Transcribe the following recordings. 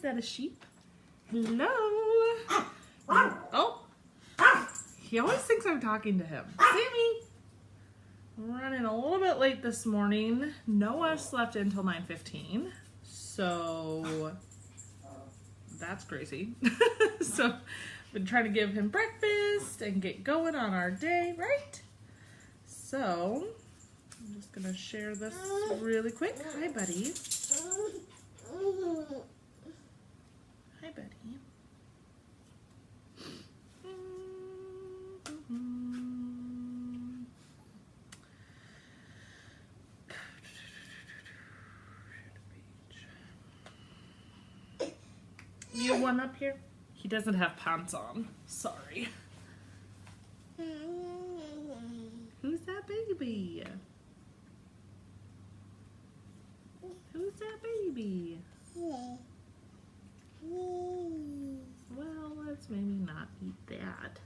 that a sheep? Hello. Oh, he always thinks I'm talking to him. Sammy. I'm running a little bit late this morning. Noah slept until 9:15, so that's crazy. So I've been trying to give him breakfast and get going on our day, right? So I'm just gonna share this really quick. Hi, buddy. Hi, buddy. You one up here? He doesn't have pants on. Sorry. Who's that baby? Who's that baby? Well, let's maybe not eat that.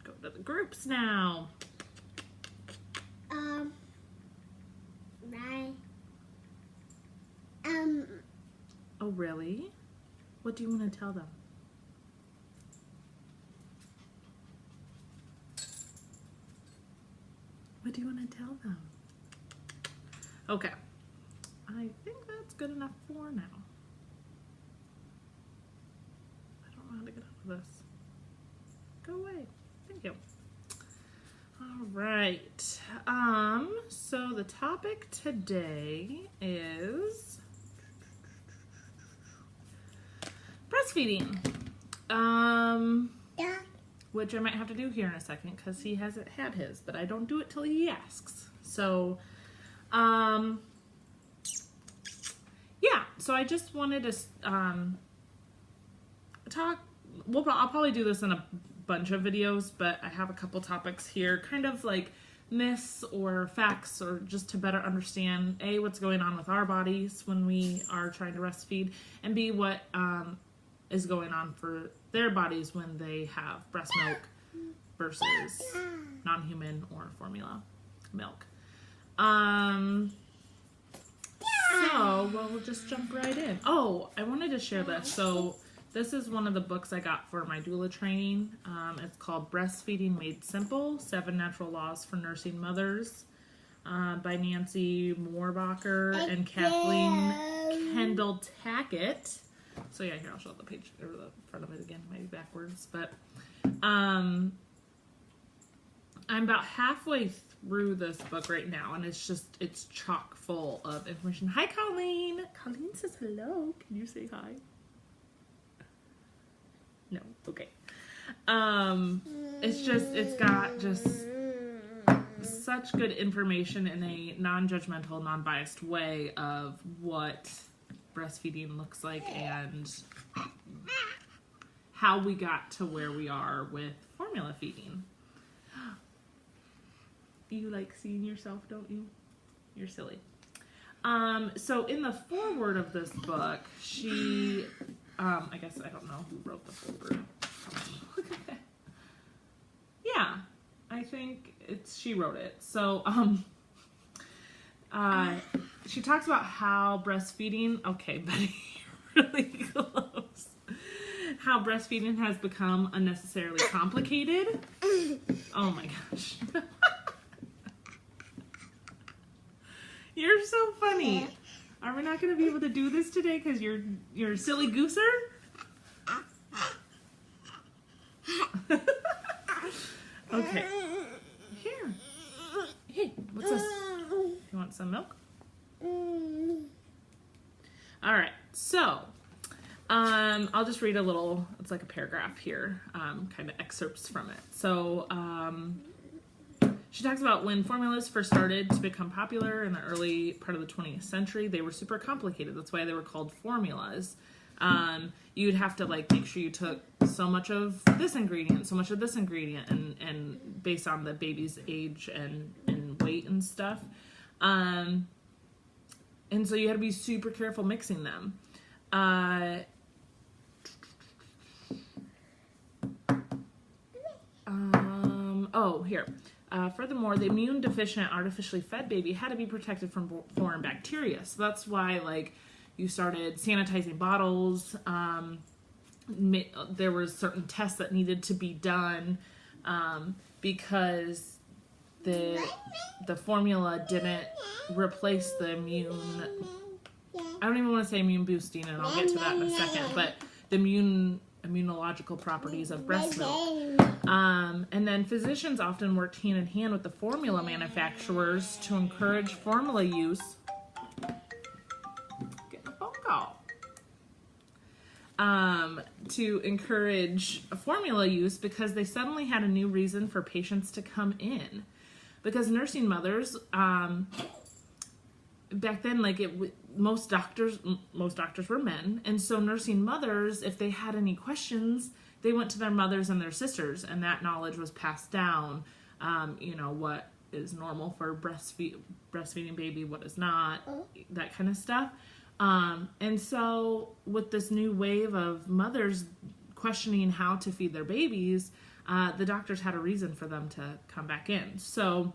To the groups now. Oh, really? What do you want to tell them? What do you want to tell them? Okay. I think that's good enough for now. I don't know how to get out of this. Go away. Thank you. All right. So the topic today is breastfeeding. Yeah. Which I might have to do here in a second because he hasn't had his, but I don't do it till he asks. So, yeah. So I just wanted to talk. I'll probably do this in a bunch of videos, but I have a couple topics here, kind of like myths or facts, or just to better understand A, what's going on with our bodies when we are trying to breastfeed, and B, what is going on for their bodies when they have breast milk versus non-human or formula milk. So we'll just jump right in. Oh, I wanted to share this. So this is one of the books I got for my doula training. It's called Breastfeeding Made Simple, 7 Natural Laws for Nursing Mothers, by Nancy Moorbacher and Kathleen Kendall Tackett. So yeah, here, I'll show the page, or the front of it again, maybe backwards. But I'm about halfway through this book right now, and it's chock full of information. Hi, Colleen. Colleen says hello. Can you say hi? No. Okay. It's got just such good information in a non-judgmental, non-biased way of what breastfeeding looks like and how we got to where we are with formula feeding. You like seeing yourself, don't you? You're silly. So in the foreword of this book, she, I guess I don't know who wrote the foreword. Look at that. Yeah, I think she wrote it. So, she talks about how breastfeeding, okay, Betty, really close. How breastfeeding has become unnecessarily complicated. Oh my gosh. You're so funny. Are we not going to be able to do this today because you're a silly gooser? Okay. Here. Hey, what's this? You want some milk? All right. So, I'll just read a little, it's like a paragraph here, kind of excerpts from it. So, she talks about when formulas first started to become popular in the early part of the 20th century, they were super complicated. That's why they were called formulas. You'd have to like make sure you took so much of this ingredient, so much of this ingredient, and based on the baby's age and weight and stuff. And so you had to be super careful mixing them. Here. Furthermore, the immune deficient artificially fed baby had to be protected from foreign bacteria. So that's why, like, you started sanitizing bottles. There were certain tests that needed to be done because the formula didn't replace the immune. I don't even want to say immune boosting, and I'll get to that in a second. But the immunological properties of breast milk. And then physicians often worked hand in hand with the formula manufacturers to encourage formula use. Get a phone call. To encourage formula use because they suddenly had a new reason for patients to come in. Because nursing mothers, back then, like most doctors were men, and so nursing mothers, if they had any questions, they went to their mothers and their sisters, and that knowledge was passed down. What is normal for breastfeeding baby, what is not, that kind of stuff. And so with this new wave of mothers questioning how to feed their babies, the doctors had a reason for them to come back in. So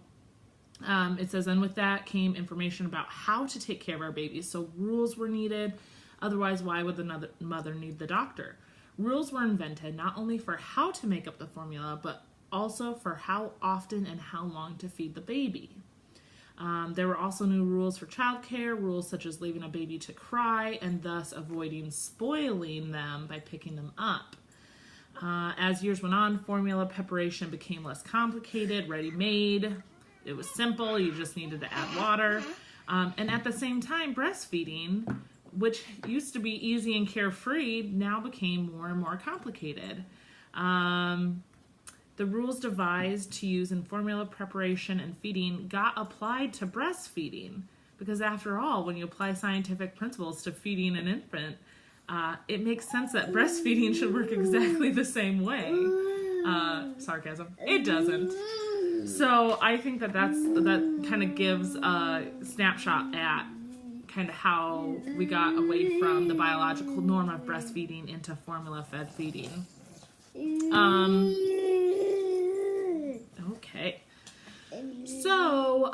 it says, and with that came information about how to take care of our babies. So rules were needed. Otherwise, why would the mother need the doctor? Rules were invented not only for how to make up the formula, but also for how often and how long to feed the baby. There were also new rules for childcare, rules such as leaving a baby to cry and thus avoiding spoiling them by picking them up. As years went on, formula preparation became less complicated, ready-made. It was simple. You just needed to add water. And at the same time, breastfeeding, which used to be easy and carefree, now became more and more complicated. The rules devised to use in formula preparation and feeding got applied to breastfeeding. Because after all, when you apply scientific principles to feeding an infant, it makes sense that breastfeeding should work exactly the same way. Sarcasm. It doesn't. So I think that kind of gives a snapshot at kind of how we got away from the biological norm of breastfeeding into formula-fed feeding. Okay. So,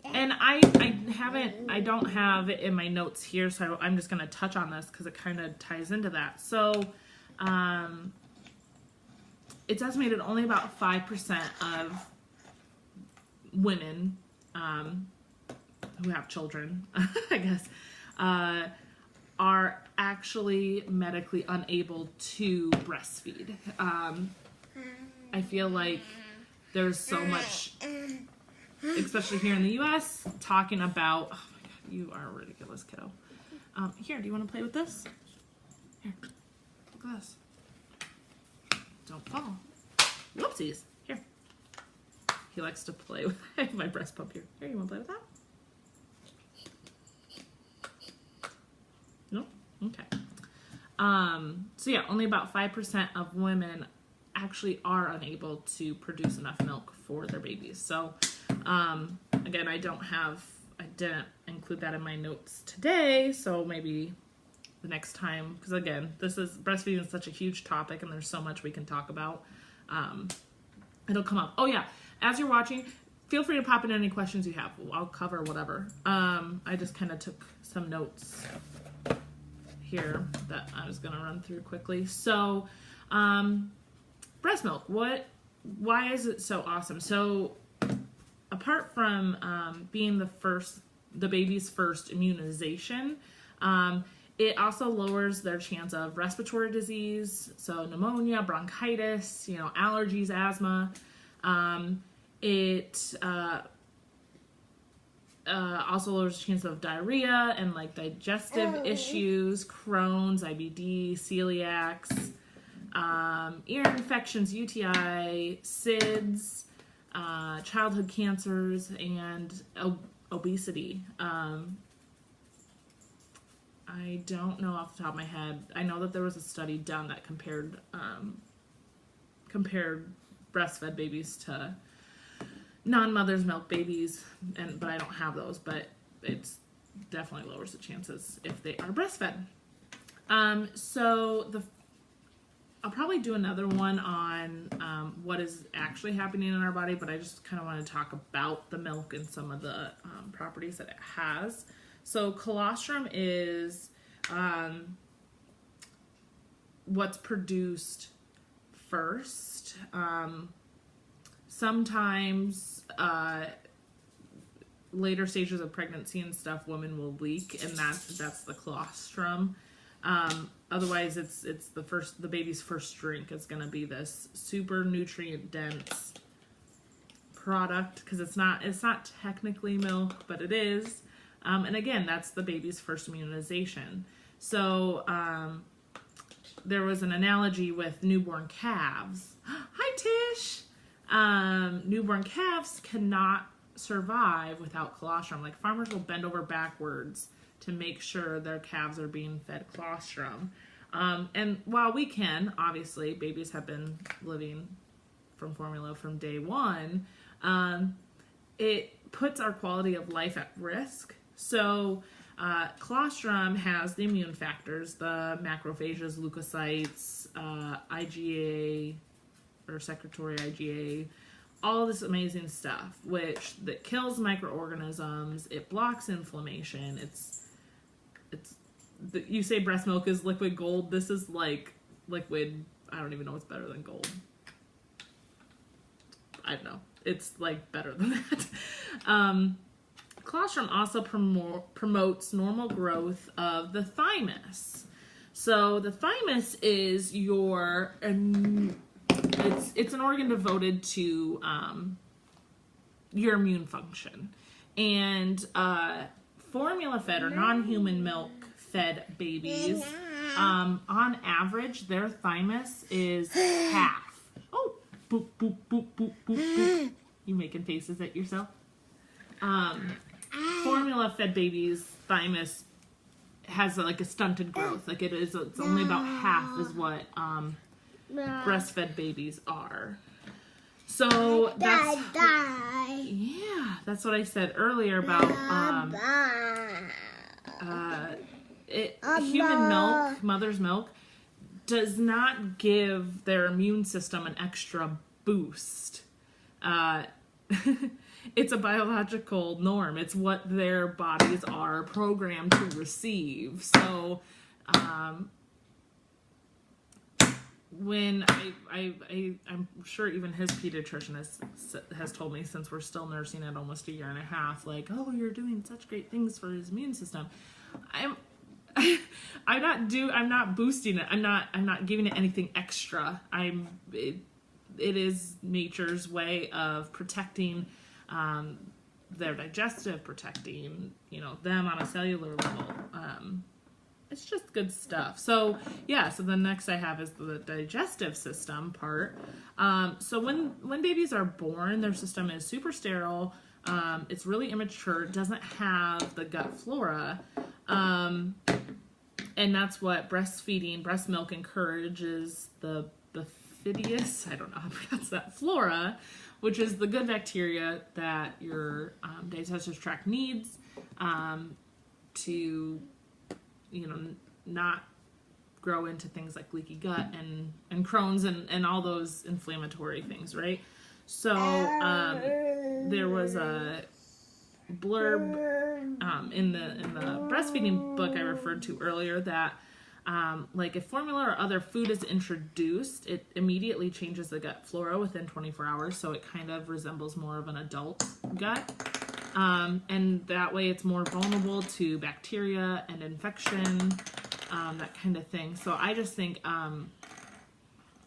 and I don't have it in my notes here, so I'm just going to touch on this because it kind of ties into that. So, it's estimated only about 5% of women who have children, I guess, are actually medically unable to breastfeed. I feel like there's so much, especially here in the U.S., talking about, oh my God, you are a ridiculous kiddo. Here, do you want to play with this? Here, look at this. Don't fall. Whoopsies. Here. He likes to play with my breast pump here. Here, you want to play with that? No? Okay. So yeah, only about 5% of women actually are unable to produce enough milk for their babies. So, again, I didn't include that in my notes today, so maybe the next time, because again, breastfeeding is such a huge topic and there's so much we can talk about. It'll come up. Oh yeah, as you're watching, feel free to pop in any questions you have. I'll cover whatever. I just kind of took some notes here that I was going to run through quickly. So, breast milk, why is it so awesome? So, apart from being the baby's first immunization, it also lowers their chance of respiratory disease, so pneumonia, bronchitis, allergies, asthma. It also lowers the chance of diarrhea and like digestive issues, Crohn's, IBD, celiacs, ear infections, UTI, SIDS, childhood cancers, and obesity. I don't know off the top of my head. I know that there was a study done that compared breastfed babies to non-mother's milk babies, but I don't have those. But it's definitely lowers the chances if they are breastfed. I'll probably do another one on what is actually happening in our body, but I just kind of want to talk about the milk and some of the properties that it has. So colostrum is what's produced first. Sometimes later stages of pregnancy and stuff, women will leak, and that's the colostrum. Otherwise, it's the baby's first drink is going to be this super nutrient dense product, because it's not technically milk, but it is. And again, that's the baby's first immunization. So there was an analogy with newborn calves. Hi, Tish. Newborn calves cannot survive without colostrum. Like, farmers will bend over backwards to make sure their calves are being fed colostrum. And while we can, obviously, babies have been living from formula from day one, it puts our quality of life at risk. So colostrum has the immune factors, the macrophages, leukocytes, IgA, or secretory IgA, all this amazing stuff, that kills microorganisms. It blocks inflammation. You say breast milk is liquid gold. This is like liquid. I don't even know what's better than gold. I don't know. It's like better than that. Colostrum also promotes normal growth of the thymus. So the thymus is it's an organ devoted to your immune function. And formula-fed or non-human milk-fed babies, on average, their thymus is half. Oh, boop, boop, boop, boop, boop, boop. You making faces at yourself? Formula-fed babies' thymus has like a stunted growth. Like it's only about half is what breastfed babies are. So that's what I said earlier about human milk, mother's milk, does not give their immune system an extra boost. It's a biological norm. It's what their bodies are programmed to receive. So when I'm sure even his pediatrician has told me, since we're still nursing at almost a year and a half, like, oh, you're doing such great things for his immune system. I'm not boosting it. I'm not giving it anything extra. It is nature's way of protecting their digestive, protecting, them on a cellular level. It's just good stuff. So the next I have is the digestive system part. So when babies are born, their system is super sterile. It's really immature. It doesn't have the gut flora. And that's what breastfeeding, breast milk encourages the bifidius, I don't know how to pronounce that, flora, which is the good bacteria that your digestive tract needs to, not grow into things like leaky gut and Crohn's and all those inflammatory things, right? So there was a blurb in the breastfeeding book I referred to earlier that if formula or other food is introduced, it immediately changes the gut flora within 24 hours, so it kind of resembles more of an adult gut. And that way it's more vulnerable to bacteria and infection, that kind of thing. So I just think,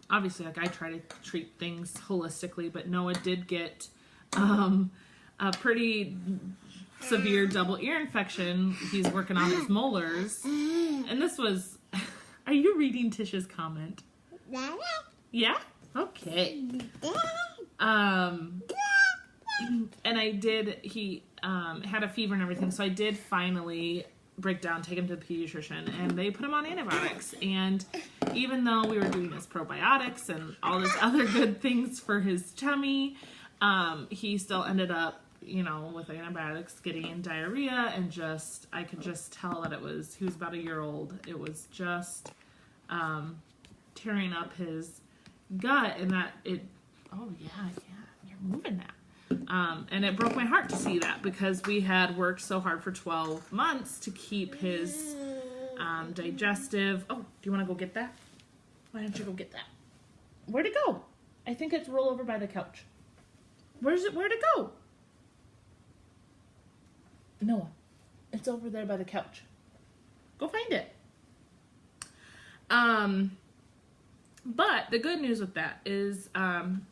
obviously, I try to treat things holistically, but Noah did get a pretty severe double ear infection. He's working on his molars. And this was... Are you reading Tish's comment? Yeah? Okay. And he had a fever and everything, so I did finally break down, take him to the pediatrician, and they put him on antibiotics. And even though we were doing his probiotics and all these other good things for his tummy, he still ended up you know, with antibiotics, getting diarrhea, and just, I could just tell that he was about a year old. It was just tearing up his gut, and that oh yeah, you're moving that. And it broke my heart to see that, because we had worked so hard for 12 months to keep his digestive. Oh, do you want to go get that? Why don't you go get that? Where'd it go? I think it's roll over by the couch. Where'd it go? Noah, it's over there by the couch. Go find it. But the good news with that is,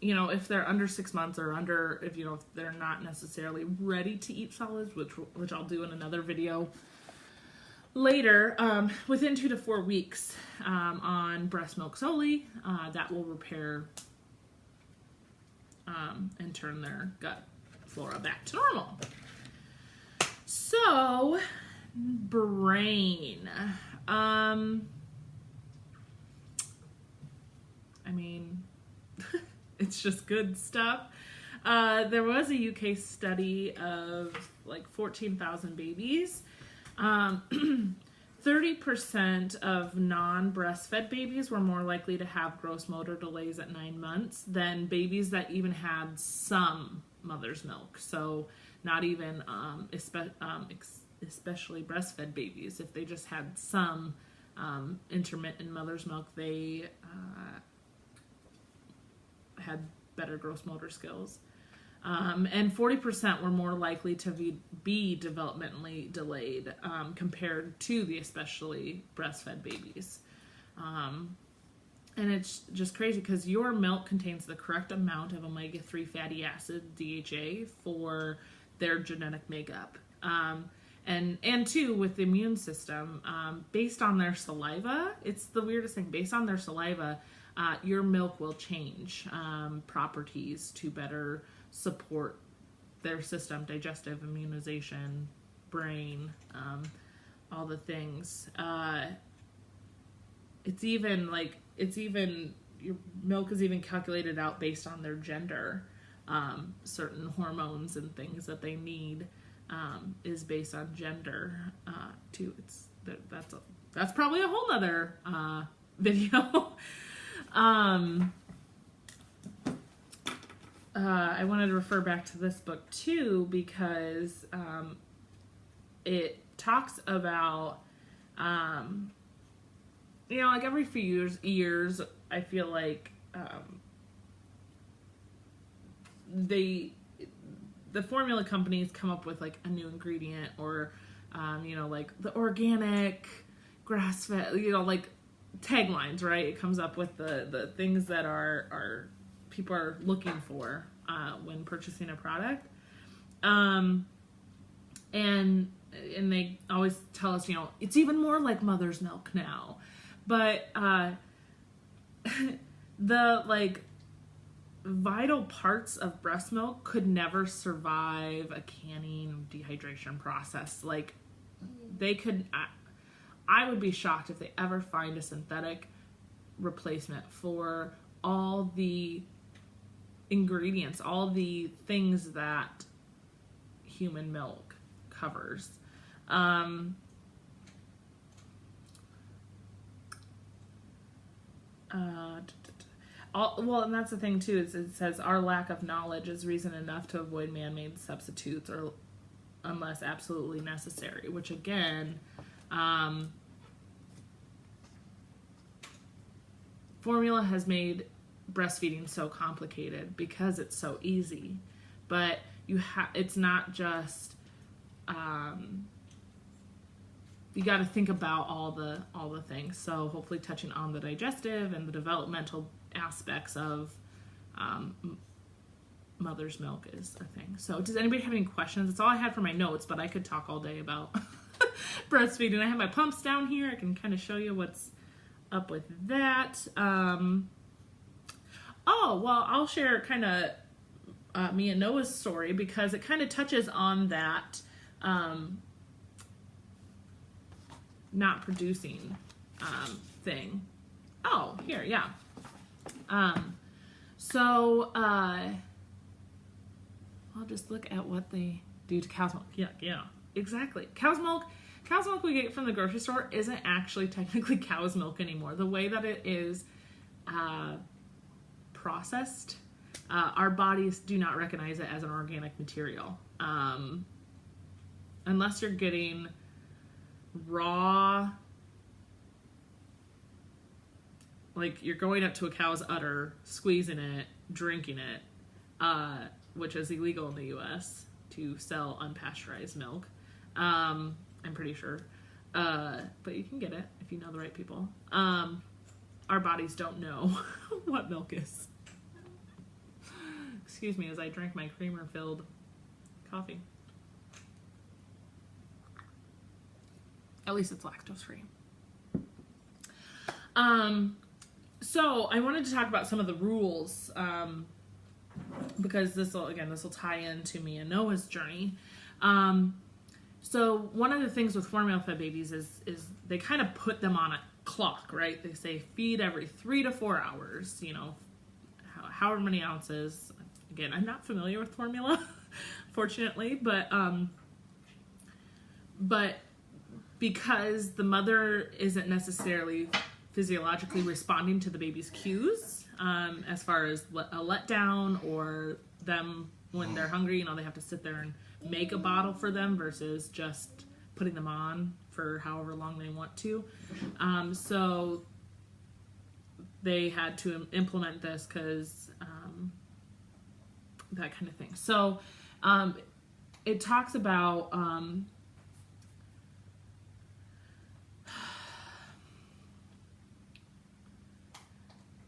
you know, if they're under 6 months, or if they're not necessarily ready to eat solids, which I'll do in another video later, within 2 to 4 weeks, on breast milk solely, that will repair, and turn their gut flora back to normal. So, brain. I mean, it's just good stuff. There was a UK study of like 14,000 babies. 30% of non-breastfed babies were more likely to have gross motor delays at 9 months than babies that even had some mother's milk. So not even, especially breastfed babies. If they just had some intermittent mother's milk, they had better gross motor skills. And 40% were more likely to be developmentally delayed compared to the especially breastfed babies. And it's just crazy, because your milk contains the correct amount of omega-3 fatty acid, DHA, for their genetic makeup. And too, with the immune system, based on their saliva, it's the weirdest thing, based on their saliva, your milk will change properties to better support their system, digestive, immunization, brain, all the things. Your milk is even calculated out based on their gender. Certain hormones and things that they need is based on gender too. That's probably a whole nother video. I wanted to refer back to this book too, because it talks about, like every few years, I feel like the formula companies come up with like a new ingredient, or like the organic, grass-fed, like taglines, right? It comes up with the things that are people are looking for when purchasing a product, and they always tell us, it's even more like mother's milk now, but the like vital parts of breast milk could never survive a canning dehydration process. Like they could, I would be shocked if they ever find a synthetic replacement for all the ingredients, all the things that human milk covers. Well, and that's the thing too, is it says our lack of knowledge is reason enough to avoid man-made substitutes, or unless absolutely necessary, which again, formula has made breastfeeding so complicated because it's so easy, but it's not just, you got to think about all the things. So hopefully touching on the digestive and the developmental aspects of mother's milk is a thing. So does anybody have any questions? That's all I had for my notes, but I could talk all day about breastfeeding. I have my pumps down here. I can kind of show you what's up with that. Oh, well, I'll share kind of me and Noah's story, because it kind of touches on that not producing thing. Oh, here, yeah. So, I'll just look at what they do to cow's milk. Yeah, exactly. Cow's milk we get from the grocery store isn't actually technically cow's milk anymore. The way that it is processed, our bodies do not recognize it as an organic material. Unless you're getting raw, like you're going up to a cow's udder, squeezing it, drinking it, which is illegal in the U.S. to sell unpasteurized milk. I'm pretty sure. But you can get it if you know the right people. Our bodies don't know what milk is. Excuse me as I drink my creamer-filled coffee. At least it's lactose-free. So I wanted to talk about some of the rules, because this will tie into me and Noah's journey. So one of the things with formula-fed babies is they kind of put them on a clock, right? They say feed every 3 to 4 hours, however many ounces. Again, I'm not familiar with formula, fortunately, but because the mother isn't necessarily physiologically responding to the baby's cues, as far as a letdown or them when they're hungry, they have to sit there and make a bottle for them versus just putting them on for however long they want to. So they had to implement this because that kind of thing. So it talks about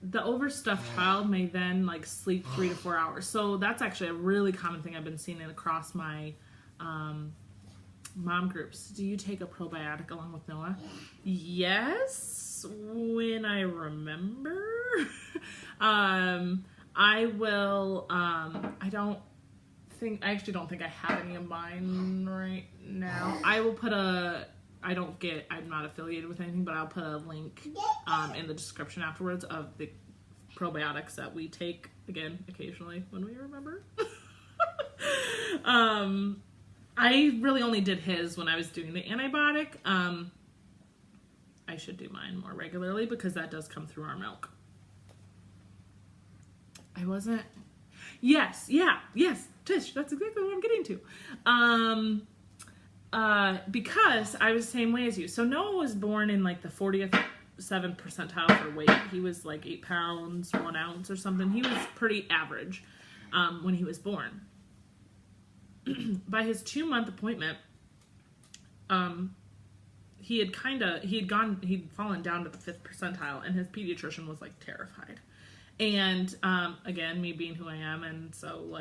the overstuffed child may then sleep 3 to 4 hours. So that's actually a really common thing I've been seeing across my mom groups. Do you take a probiotic along with Noah? Yes, when I remember. I will. I actually don't think I have any of mine right now. I will put I'm not affiliated with anything, but I'll put a link in the description afterwards of the probiotics that we take, again, occasionally when we remember. I really only did his when I was doing the antibiotic. I should do mine more regularly because that does come through our milk. Yes, Tish, that's exactly what I'm getting to. Because I was the same way as you. So Noah was born in the 47th percentile for weight. He was 8 pounds, 1 ounce or something. He was pretty average when he was born. By his 2-month appointment, he'd fallen down to the 5th percentile, and his pediatrician was terrified. And again, me being who I am, and so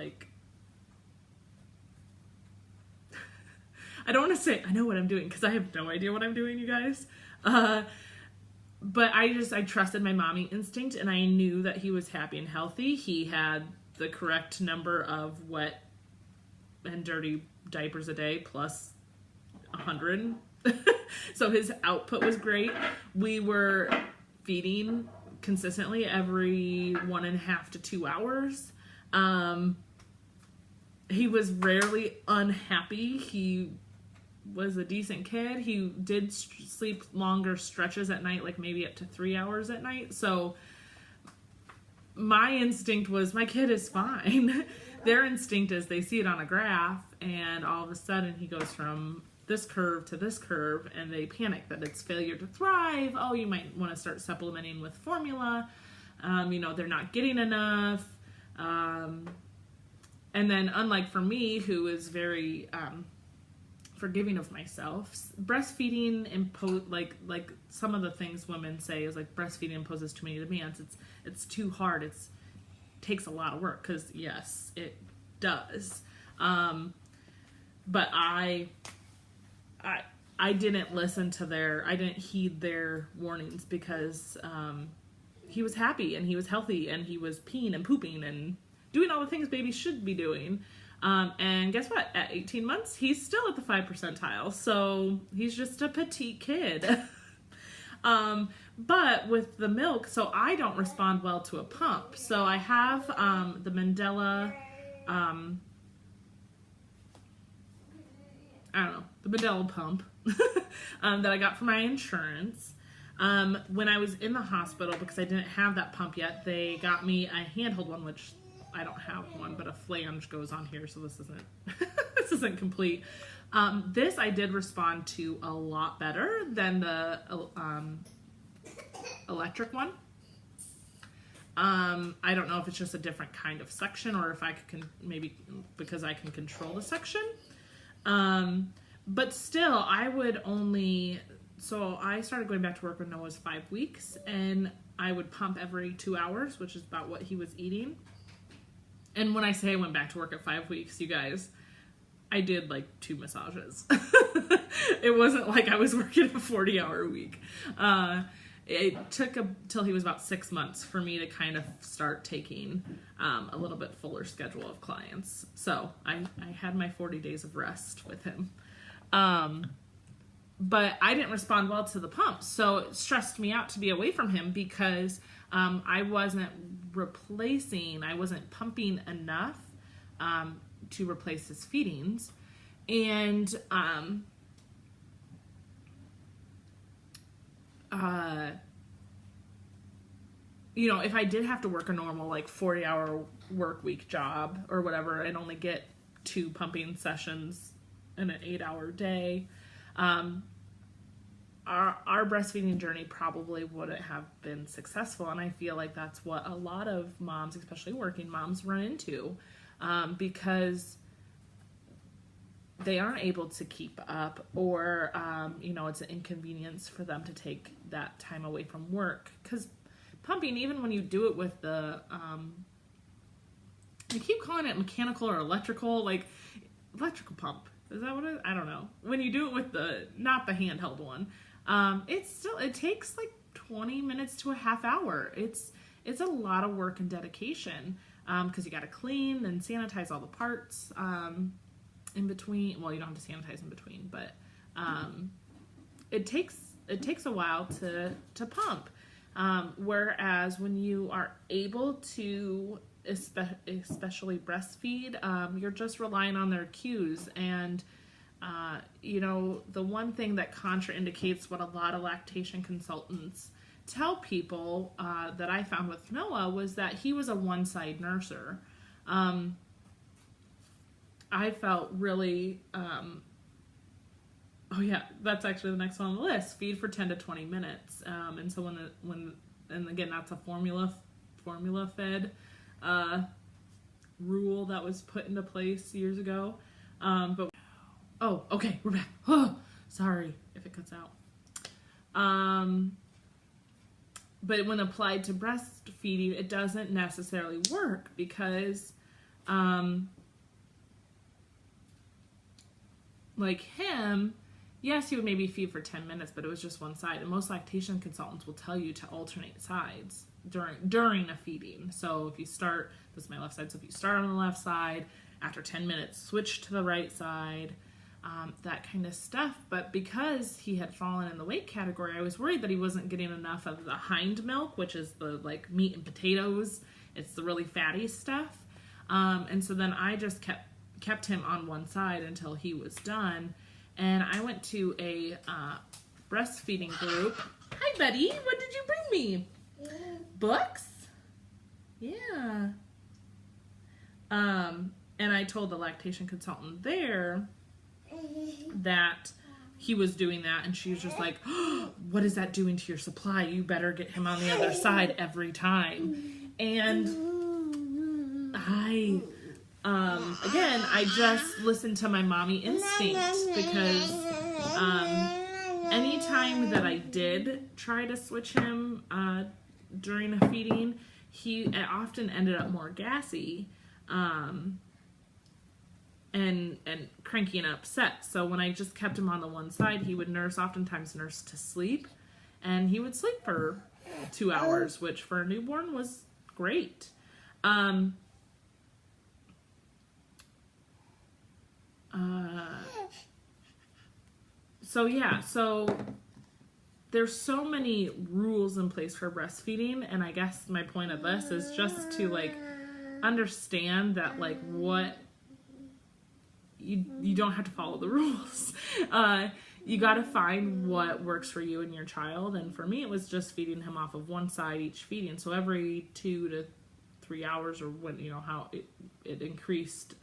I don't want to say I know what I'm doing because I have no idea what I'm doing, you guys. But I trusted my mommy instinct, and I knew that he was happy and healthy. He had the correct number of wet and dirty diapers a day plus 100. So his output was great. We were feeding consistently every 1.5 to 2 hours. He was rarely unhappy. He was a decent kid. He did sleep longer stretches at night, maybe up to 3 hours at night. So my instinct was my kid is fine. Their instinct is they see it on a graph, and all of a sudden he goes from this curve to this curve, and they panic that it's failure to thrive. Oh, you might want to start supplementing with formula. They're not getting enough. And then unlike for me, who is very forgiving of myself, breastfeeding like some of the things women say is breastfeeding imposes too many demands. It's too hard. It takes a lot of work, because yes, it does. But I didn't listen to I didn't heed their warnings, because he was happy and he was healthy and he was peeing and pooping and doing all the things babies should be doing. And guess what? At 18 months, he's still at the 5 percentile. So he's just a petite kid. But with the milk, so I don't respond well to a pump. So I have the Mandela I don't know, the Medela pump that I got for my insurance. When I was in the hospital, because I didn't have that pump yet, they got me a handheld one, which I don't have one, but a flange goes on here, so this isn't this isn't complete. This I did respond to a lot better than the electric one. I don't know if it's just a different kind of suction, or if I could maybe because I can control the suction. But still, I would only. So I started going back to work when Noah was 5 weeks, and I would pump every 2 hours, which is about what he was eating. And when I say I went back to work at 5 weeks, you guys, I did like 2 massages. It wasn't like I was working a 40-hour week. It took till he was about 6 months for me to kind of start taking a little bit fuller schedule of clients. So I had my 40 days of rest with him. But I didn't respond well to the pump. So it stressed me out to be away from him because I wasn't pumping enough to replace his feedings. And you know, if I did have to work a normal like 40-hour work week job or whatever and only get 2 pumping sessions in an 8-hour day, our breastfeeding journey probably wouldn't have been successful. And I feel like that's what a lot of moms, especially working moms, run into, because they aren't able to keep up, or, you know, it's an inconvenience for them to take that time away from work. Because pumping, even when you do it with the, I keep calling it mechanical or electrical, like electrical pump. Is that what it is? I don't know. When you do it with not the handheld one, it takes like 20 minutes to a half hour. It's a lot of work and dedication, because you got to clean and sanitize all the parts, in between. Well, you don't have to sanitize in between, but, it takes a while to pump. Whereas when you are able to, especially breastfeed, you're just relying on their cues. And, you know, the one thing that contraindicates what a lot of lactation consultants tell people, that I found with Noah, was that he was a one-side nurser. I felt really, oh yeah, that's actually the next one on the list. Feed for 10 to 20 minutes. And so and again, that's a formula fed, rule that was put into place years ago. But, oh, okay, we're back. Oh, sorry if it cuts out. But when applied to breastfeeding, it doesn't necessarily work because, like him, yes, he would maybe feed for 10 minutes, but it was just one side. And most lactation consultants will tell you to alternate sides during a feeding. So if you start, this is my left side, so if you start on the left side, after 10 minutes, switch to the right side, that kind of stuff. But because he had fallen in the weight category, I was worried that he wasn't getting enough of the hind milk, which is the like meat and potatoes. It's the really fatty stuff. And so then I just kept him on one side until he was done. And I went to a breastfeeding group. Hi, Betty. What did you bring me? Books? Yeah. And I told the lactation consultant there that he was doing that, and she was just like, oh, what is that doing to your supply? You better get him on the other side every time. And again, I just listened to my mommy instinct, because anytime that I did try to switch him during a feeding, it often ended up more gassy and cranky and upset. So when I just kept him on the one side, he would oftentimes nurse to sleep, and he would sleep for 2 hours, which for a newborn was great. So there's so many rules in place for breastfeeding, and I guess my point of this is just to like understand that like what you don't have to follow the rules. You got to find what works for you and your child. And for me, it was just feeding him off of one side each feeding. So every 2 to 3 hours, or when, how it increased,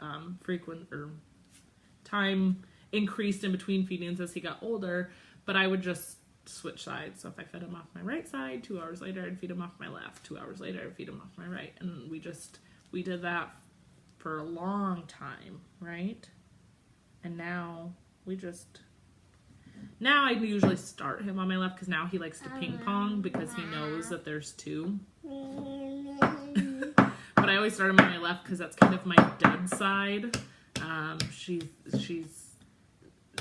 time increased in between feedings as he got older, but I would just switch sides. So if I fed him off my right side, 2 hours later, I'd feed him off my left. 2 hours later, I'd feed him off my right. And we did that for a long time, right? And now I usually start him on my left, because now he likes to ping pong because he knows that there's 2. But I always start him on my left because that's kind of my dead side.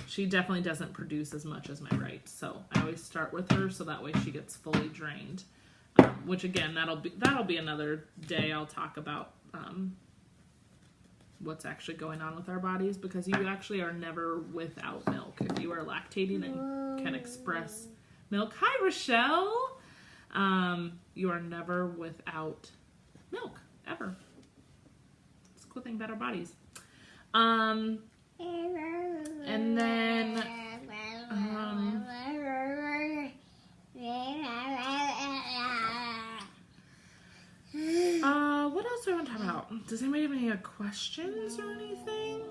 She definitely doesn't produce as much as my right, so I always start with her so that way she gets fully drained. Which again, that'll be another day. I'll talk about what's actually going on with our bodies, because you actually are never without milk. If you are lactating and can express milk, hi Rochelle, you are never without milk, ever. It's a cool thing about our bodies. And then what else do I want to talk about? Does anybody have any questions or anything?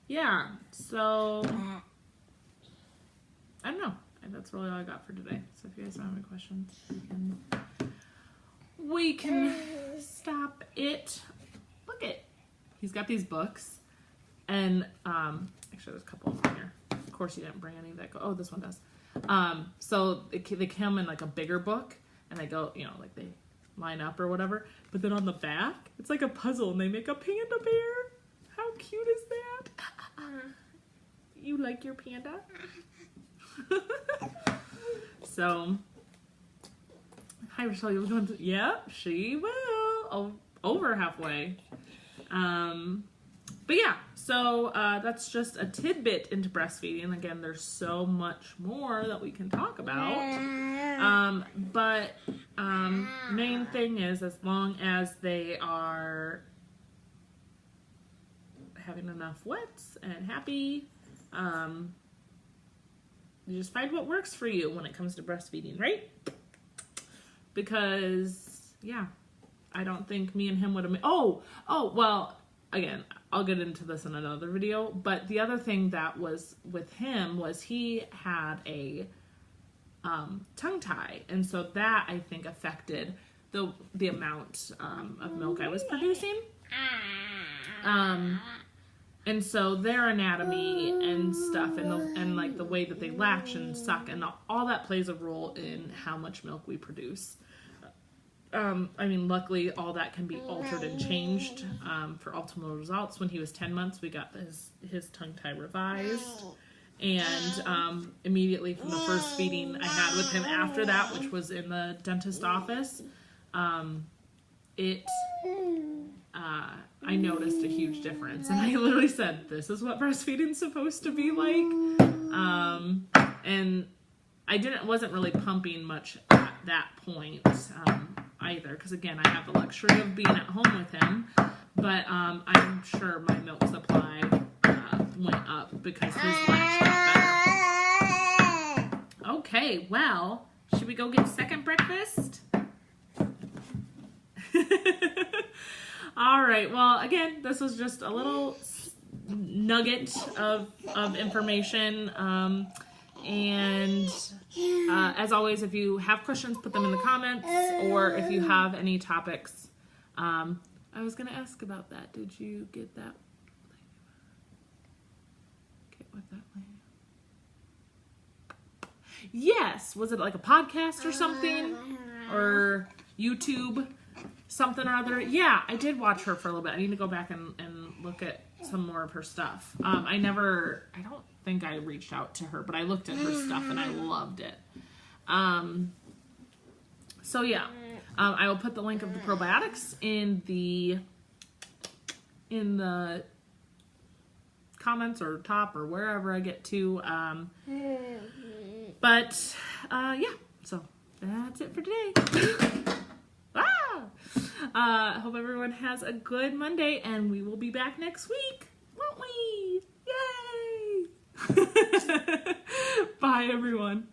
Yeah, so I don't know. That's really all I got for today. So if you guys don't have any questions, we can stop it. Look it. He's got these books, and actually there's a couple of them here. Of course, you didn't bring any that go. Oh, this one does. So they come in like a bigger book, and they go, like they line up or whatever. But then on the back, it's like a puzzle, and they make a panda bear. How cute is that? You like your panda? So, hi Rochelle, you're going to, yeah, she will. Oh, over halfway. But yeah, so that's just a tidbit into breastfeeding. Again, there's so much more that we can talk about. But main thing is, as long as they are having enough wets and happy, you just find what works for you when it comes to breastfeeding, right? Because, yeah, I don't think me and him would have... well, again, I'll get into this in another video, but the other thing that was with him was he had a tongue tie, and so that, I think, affected the amount of milk I was producing. And so their anatomy and stuff, and like the way that they latch and suck, and all that plays a role in how much milk we produce. Luckily, all that can be altered and changed for optimal results. When he was 10 months, we got his tongue tie revised. And immediately from the first feeding I had with him after that, which was in the dentist office, I noticed a huge difference, and I literally said, this is what breastfeeding's supposed to be like. And I wasn't really pumping much at that point either, because again, I have the luxury of being at home with him, but I'm sure my milk supply went up because his latch got better. Okay, well, should we go get second breakfast? All right, well, again, this was just a little nugget of information. And as always, if you have questions, put them in the comments, or if you have any topics. I was going to ask about that. Did you get that? Get with that lady. Yes. Was it like a podcast or something? Or YouTube? Something or other. Yeah, I did watch her for a little bit. I need to go back and look at some more of her stuff. I don't think I reached out to her, but I looked at her stuff and I loved it. So yeah, I will put the link of the probiotics in the comments or top or wherever I get to. But yeah, so that's it for today. Hope everyone has a good Monday, and we will be back next week, won't we? Yay! Bye, everyone.